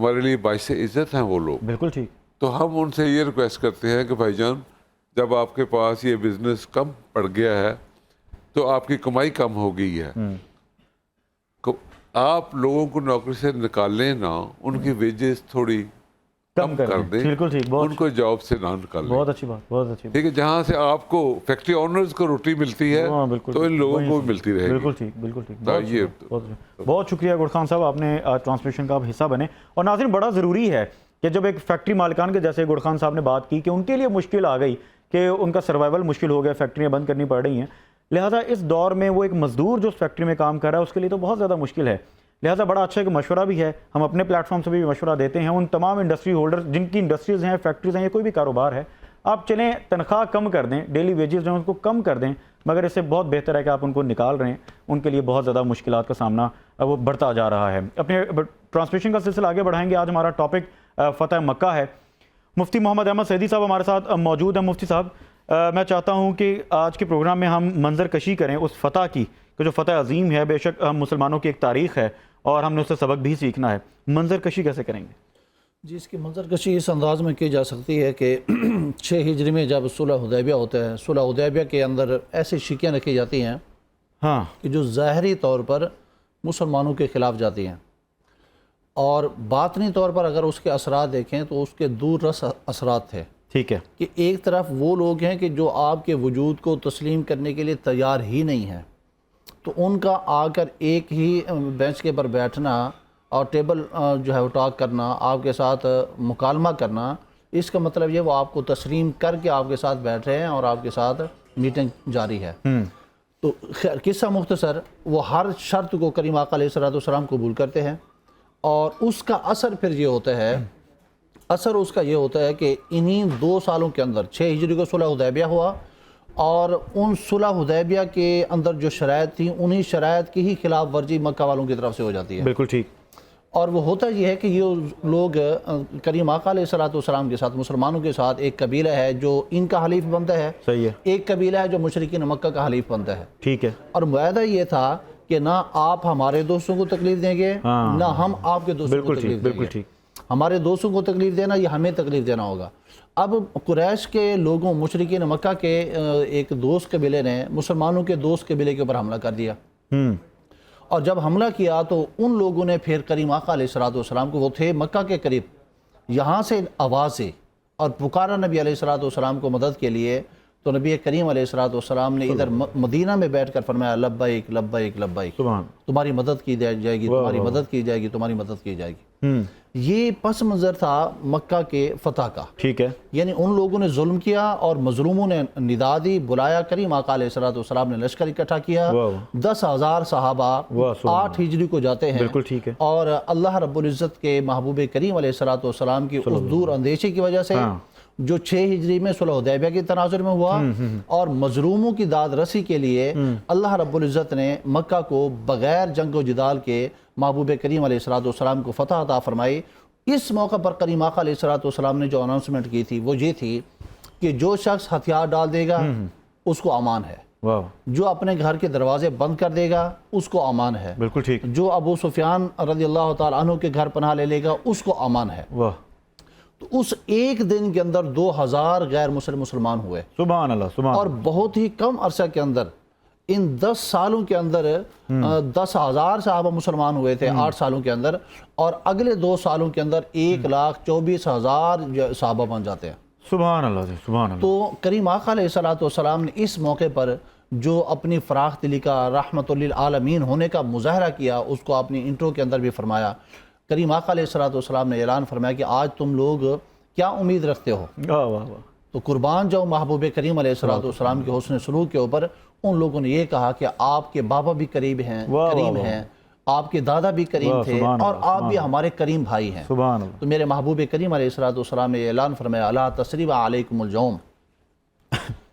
ہمارے لیے باعث عزت ہیں وہ لوگ. بالکل ٹھیک. تو ہم ان سے یہ ریکویسٹ کرتے ہیں کہ بھائی جان جب آپ کے پاس یہ بزنس کم پڑ گیا ہے تو آپ کی کمائی کم ہو گئی ہے, آپ لوگوں کو نوکری سے نکالیں نا, ان کی ویجز تھوڑی کم کر دیں, بالکل ٹھیک, ان کو جاب سے نہ نکالیں. بہت اچھی بات, بہت اچھی بات. ٹھیک ہے, جہاں سے آپ کو فیکٹری آنرز کو روٹی ملتی ہے تو ان لوگوں کو بھی ملتی رہے گی. بالکل ٹھیک, بالکل ٹھیک. بہت شکریہ گل خان صاحب, آپ نے ٹرانسمیشن کا آپ حصہ بنے. اور ناظرین بڑا ضروری ہے کہ جب ایک فیکٹری مالکان کے جیسے گل خان صاحب نے بات کی کہ ان کے لیے مشکل آ گئی کہ ان کا سروائیول مشکل ہو گیا, فیکٹریاں بند کرنی پڑ رہی ہیں, لہٰذا اس دور میں وہ ایک مزدور جو اس فیکٹری میں کام کر رہا ہے اس کے لیے تو بہت زیادہ مشکل ہے. لہٰذا بڑا اچھا ایک مشورہ بھی ہے, ہم اپنے پلیٹ فارم سے بھی مشورہ دیتے ہیں ان تمام انڈسٹری ہولڈر جن کی انڈسٹریز ہیں, فیکٹریز ہیں, یا کوئی بھی کاروبار ہے, آپ چلیں تنخواہ کم کر دیں, ڈیلی ویجز جو ہیں ان کو کم کر دیں, مگر اس سے بہت بہتر ہے کہ آپ ان کو نکال رہے ہیں, ان کے لیے بہت زیادہ مشکلات کا سامنا وہ بڑھتا جا رہا ہے. اپنے ٹرانسمیشن کا سلسلہ آگے بڑھائیں گے. آج ہمارا ٹاپک فتح مکہ ہے. مفتی محمد احمد سعیدی صاحب ہمارے ساتھ موجود ہیں. مفتی صاحب, میں چاہتا ہوں کہ آج کے پروگرام میں ہم منظر کشی کریں اس فتح کی کہ جو فتح عظیم ہے, بے شک ہم مسلمانوں کی ایک تاریخ ہے اور ہم نے اس سے سبق بھی سیکھنا ہے. منظر کشی کیسے کریں گے؟ جی, اس کی منظر کشی اس انداز میں کی جا سکتی ہے کہ 6 ہجری میں جب صلح حدیبیہ ہوتا ہے, صلح حدیبیہ کے اندر ایسی شکیاں رکھی جاتی ہیں ہاں کہ جو ظاہری طور پر مسلمانوں کے خلاف جاتی ہیں, اور باطنی طور پر اگر اس کے اثرات دیکھیں تو اس کے دور رس اثرات تھے. ٹھیک ہے, کہ ایک طرف وہ لوگ ہیں کہ جو آپ کے وجود کو تسلیم کرنے کے لیے تیار ہی نہیں ہیں, تو ان کا آ کر ایک ہی بینچ کے پر بیٹھنا اور ٹیبل جو ہے وہ ٹاک کرنا, آپ کے ساتھ مکالمہ کرنا, اس کا مطلب یہ وہ آپ کو تسلیم کر کے آپ کے ساتھ بیٹھ رہے ہیں اور آپ کے ساتھ میٹنگ جاری ہے. تو خیر قصہ مختصر, وہ ہر شرط کو کریم آقا علیہ السلام قبول کرتے ہیں, اور اس کا اثر پھر یہ ہوتا ہے, اثر اس کا یہ ہوتا ہے کہ انہی 2 سالوں کے اندر 6 ہجری کو صلح حدیبیہ ہوا, اور ان صلح حدیبیہ کے اندر جو شرائط تھیں انہی شرائط کی ہی خلاف ورزی مکہ والوں کی طرف سے ہو جاتی ہے. بالکل ٹھیک. اور وہ ہوتا یہ ہے کہ یہ لوگ کریم آقا علیہ السلام کے ساتھ, مسلمانوں کے ساتھ ایک قبیلہ ہے جو ان کا حلیف بنتا ہے, صحیح ہے, ایک قبیلہ ہے جو مشرکین مکہ کا حلیف بنتا ہے. ٹھیک ہے. اور معاہدہ یہ تھا کہ نہ آپ ہمارے دوستوں کو تکلیف دیں گے, نہ ہم آپ کے دوستوں کو تکلیف دیں گے. ہمارے دوستوں کو تکلیف دینا یا ہمیں تکلیف دینا ہوگا. اب قریش کے لوگوں, مشرکین مکہ کے ایک دوست قبیلے نے مسلمانوں کے دوست قبیلے کے اوپر حملہ کر دیا, اور جب حملہ کیا تو ان لوگوں نے پھر کریم آقا علیہ السلام کو, وہ تھے مکہ کے قریب, یہاں سے آوازیں اور پکارا نبی علیہ السلام کو مدد کے لیے, تو نبی کریم علیہ السلام نے ادھر مدینہ میں بیٹھ کر فرمایا لبیک لبیک لبیک, تمہاری مدد کی جائے گی, تمہاری مدد کی جائے گی, تمہاری مدد کی جائے گی. یہ پس منظر تھا مکہ کے فتح کا. ٹھیک ہے, یعنی ان لوگوں نے ظلم کیا اور مظلوموں نے ندا دی, بلایا, کریم آقا علیہ السلام نے لشکر اکٹھا کیا, 10,000 صحابہ 8 ہجری کو جاتے ہیں. بالکل ٹھیک ہے. اور اللہ رب العزت کے محبوب کریم علیہ السلام کی اس دور اندیشی کی وجہ سے جو 6 ہجری میں صلح حدیبیہ کی تناظر میں ہوا, اور مظلوموں کی داد رسی کے لیے اللہ رب العزت نے مکہ کو بغیر جنگ و جدال کے محبوب کریم علیہ السلام کو فتح عطا فرمائی. اس موقع پر کریم آقا علیہ السلام نے جو اناؤنسمنٹ کی تھی وہ یہ تھی کہ جو شخص ہتھیار ڈال دے گا اس کو امان ہے, جو اپنے گھر کے دروازے بند کر دے گا اس کو امان ہے, بالکل ٹھیک, جو ابو سفیان رضی اللہ تعالیٰ عنہ کے گھر پناہ لے لے گا اس کو امان ہے. تو اس ایک دن کے اندر 2,000 غیر مسلمان ہوئے. سبحان اللہ, سبحان. اور بہت ہی کم عرصہ کے اندر, ان 10 سالوں کے اندر 10,000 صحابہ مسلمان ہوئے تھے 8 سالوں کے اندر, اور اگلے 2 سالوں کے اندر 1,24,000 صحابہ بن جاتے ہیں. سبحان اللہ, سبحان اللہ. تو کریم آقا علیہ السلام نے اس موقع پر جو اپنی فراخ دلی کا رحمت للعالمین ہونے کا مظاہرہ کیا, اس کو اپنی انٹرو کے اندر بھی فرمایا. کریم آقا علیہ السلام نے اعلان فرمایا کہ آج تم لوگ کیا امید رکھتے ہو. تو قربان جاؤ محبوب کریم علیہ السلام کے حسن سلوک کے اوپر. ان لوگوں نے یہ کہا کہ آپ کے بابا بھی کریم ہیں, آپ کے دادا بھی کریم تھے, اور آپ بھی ہمارے کریم بھائی ہیں. تو میرے محبوب کریم علیہ السلام نے اعلان فرمایا لا تثریب علیکم اليوم.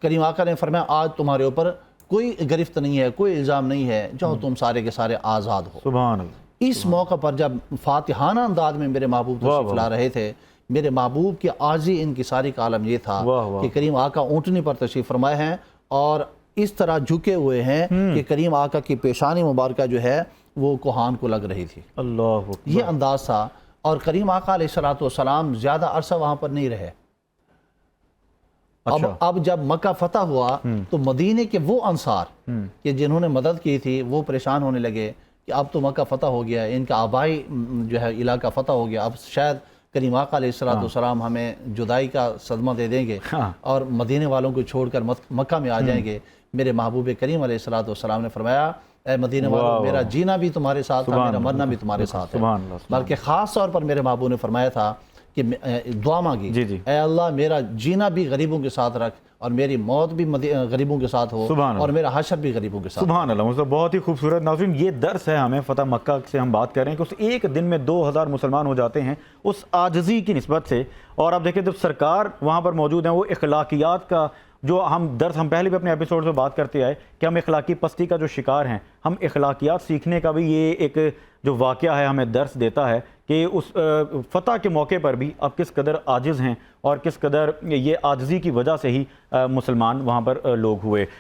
کریم آقا نے فرمایا آج تمہارے اوپر کوئی گرفت نہیں ہے, کوئی الزام نہیں ہے, جاؤ تم سارے کے سارے آزاد ہو. سبحان اللہ. اس موقع پر جب فاتحانہ انداز میں میرے محبوب تشریف لا رہے تھے, میرے محبوب کی عاجزی انکساری کا عالم یہ تھا کہ کریم آقا اونٹنی پر تشریف فرمائے ہیں اور اس طرح جھکے ہوئے ہیں کہ کریم آقا کی پیشانی مبارکہ جو ہے وہ کوہان کو لگ رہی تھی. اللہ, یہ انداز تھا. اور کریم آقا علیہ الصلوۃ والسلام زیادہ عرصہ وہاں پر نہیں رہے. اب جب مکہ فتح ہوا تو مدینے کے وہ انصار کہ جنہوں نے مدد کی تھی وہ پریشان ہونے لگے کہ اب تو مکہ فتح ہو گیا, ان کا آبائی جو ہے علاقہ فتح ہو گیا, اب شاید کریم آقا علیہ الصلوۃ والسلام ہمیں جدائی کا صدمہ دے دیں گے اور مدینے والوں کو چھوڑ کر مکہ میں آ جائیں گے. میرے محبوب کریم علیہ الصلوۃ والسلام نے فرمایا, اے مدینے والوں, میرا جینا بھی تمہارے ساتھ تھا, میرا مرنا بھی تمہارے ساتھ ہے. بلکہ خاص طور پر میرے محبوب نے فرمایا تھا کہ دعا مانگی, اے اللہ میرا جینا بھی غریبوں کے ساتھ رکھ اور میری موت بھی غریبوں کے ساتھ ہو اور میرا حشر بھی غریبوں کے ساتھ. سبحان اللہ. مطلب بہت ہی خوبصورت. ناظرین, یہ درس ہے ہمیں فتح مکہ سے ہم بات کر رہے ہیں کہ اس ایک دن میں 2000 مسلمان ہو جاتے ہیں اس عاجزی کی نسبت سے. اور آپ دیکھیں جب سرکار وہاں پر موجود ہیں, وہ اخلاقیات کا جو ہم پہلے بھی اپنے ایپیسوڈ میں بات کرتے آئے کہ ہم اخلاقی پستی کا جو شکار ہیں, ہم اخلاقیات سیکھنے کا بھی یہ ایک جو واقعہ ہے ہمیں درس دیتا ہے کہ اس فتح کے موقع پر بھی اب کس قدر عاجز ہیں اور کس قدر یہ عاجزی کی وجہ سے ہی مسلمان وہاں پر لوگ ہوئے.